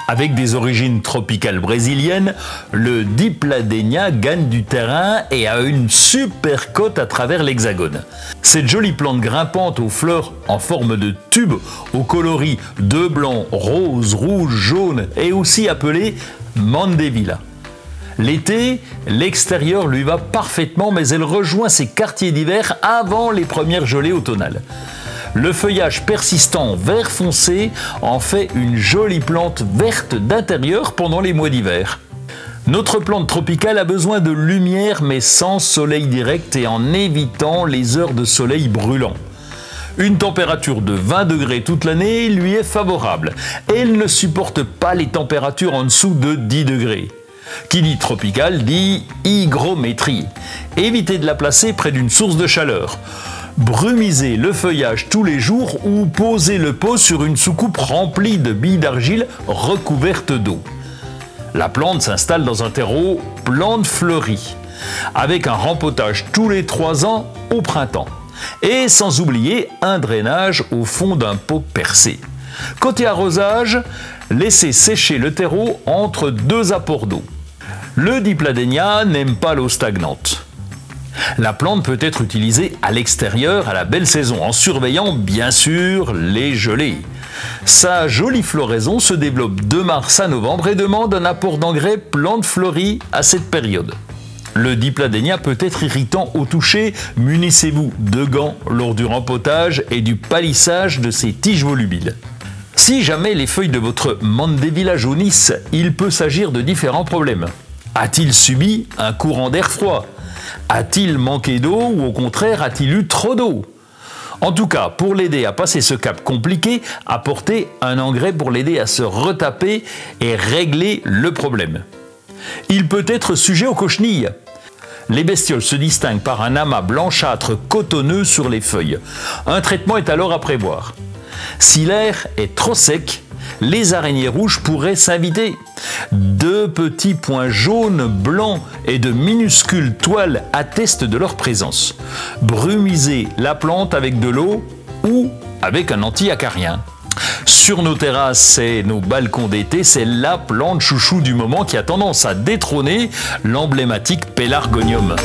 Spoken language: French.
Avec des origines tropicales brésiliennes, le Dipladenia gagne du terrain et a une super cote à travers l'Hexagone. Cette jolie plante grimpante aux fleurs en forme de tube, aux coloris de blanc, rose, rouge, jaune, est aussi appelée Mandevilla. L'été, l'extérieur lui va parfaitement, mais elle rejoint ses quartiers d'hiver avant les premières gelées automnales. Le feuillage persistant vert foncé en fait une jolie plante verte d'intérieur pendant les mois d'hiver. Notre plante tropicale a besoin de lumière mais sans soleil direct et en évitant les heures de soleil brûlant. Une température de 20 degrés toute l'année lui est favorable. Elle ne supporte pas les températures en dessous de 10 degrés. Qui dit tropicale dit hygrométrie. Évitez de la placer près d'une source de chaleur. Brumisez le feuillage tous les jours ou posez le pot sur une soucoupe remplie de billes d'argile recouvertes d'eau. La plante s'installe dans un terreau plante fleurie, avec un rempotage tous les 3 ans au printemps. Et sans oublier un drainage au fond d'un pot percé. Côté arrosage, laissez sécher le terreau entre 2 apports d'eau. Le Dipladenia n'aime pas l'eau stagnante. La plante peut être utilisée à l'extérieur à la belle saison, en surveillant bien sûr les gelées. Sa jolie floraison se développe de mars à novembre et demande un apport d'engrais plante fleurie à cette période. Le Dipladenia peut être irritant au toucher, munissez-vous de gants lors du rempotage et du palissage de ses tiges volubiles. Si jamais les feuilles de votre Mandevilla jaunissent, il peut s'agir de différents problèmes. A-t-il subi un courant d'air froid ? A-t-il manqué d'eau ou au contraire a-t-il eu trop d'eau? En tout cas, pour l'aider à passer ce cap compliqué, apportez un engrais pour l'aider à se retaper et régler le problème. Il peut être sujet aux cochenilles. Les bestioles se distinguent par un amas blanchâtre cotonneux sur les feuilles. Un traitement est alors à prévoir. Si l'air est trop sec, les araignées rouges pourraient s'inviter. 2 petits points jaunes, blancs et de minuscules toiles attestent de leur présence. Brumisez la plante avec de l'eau ou avec un anti-acarien. Sur nos terrasses et nos balcons d'été, c'est la plante chouchou du moment qui a tendance à détrôner l'emblématique Pelargonium.